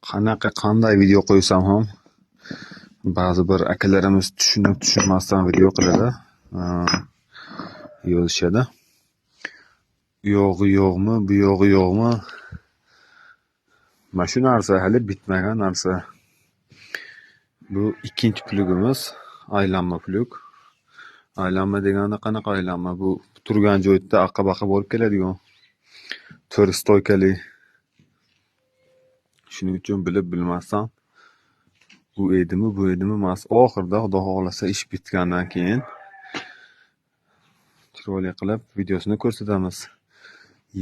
qanday video qo'ysam ham ba'zi bir akalarimiz tushunmasdan video qiladi, yozishadi. U yog'i yo'qmi, bu yog'i yo'qmi? Mana shu narsa hali bitmagan narsa. Bu ikkinchi plugimiz, aylanma plug. Aylanma deganda qanaqa aylanma? Bu turgan joyda aqqa-baqa bo'lib keladigan 4 stoykali. Shuning uchun bilib-bilmasdan bu edimi, emas. Oxirida Xudo xolasa ish bitgandan keyin chiroyli qilib videosini ko'rsatamiz.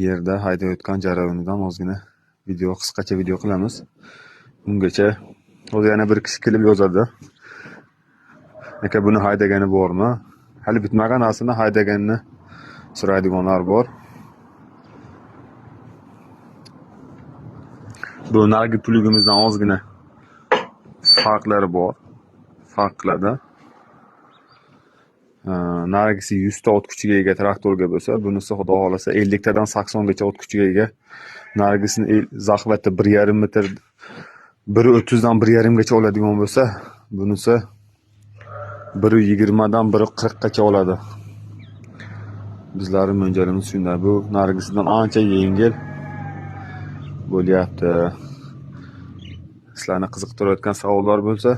Yerda haydayotgan jarayonidan ozgina qisqacha video qilamiz. Bungacha o'zi yana bir kishi kelib yozadi. Aka buni haydagani bormi? Hali bitmagan narsani haydaganini so'raydiganlar bor. Bu nargi plugimizdan ozgina farqlari bor. Farq qiladi. Nargisi 100 ta ot kuchiga ega traktorga bo'lsa, bunisi xudo xolasa 50 tadan 80 gacha ot kuchiga ega. Nargisini zahvati 1,5 metr, 1,30 dan 1,5 gacha oladigan bo'lsa, bunisi 1,20 dan 1,40 gacha oladi. Bizlarning mo'ljalimiz shunday. Bu nargisidan ancha yengil bo'lyapti. Sizlarni qiziqtirayotgan savollar bo'lsa,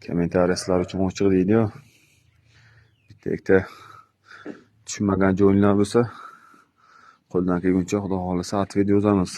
kommentariy sizlar uchun ochiq deydi-yu. Bitta tushunmagan joylar bo'lsa, qo'ldan kelguncha Xudo xolasa atvet yozamiz.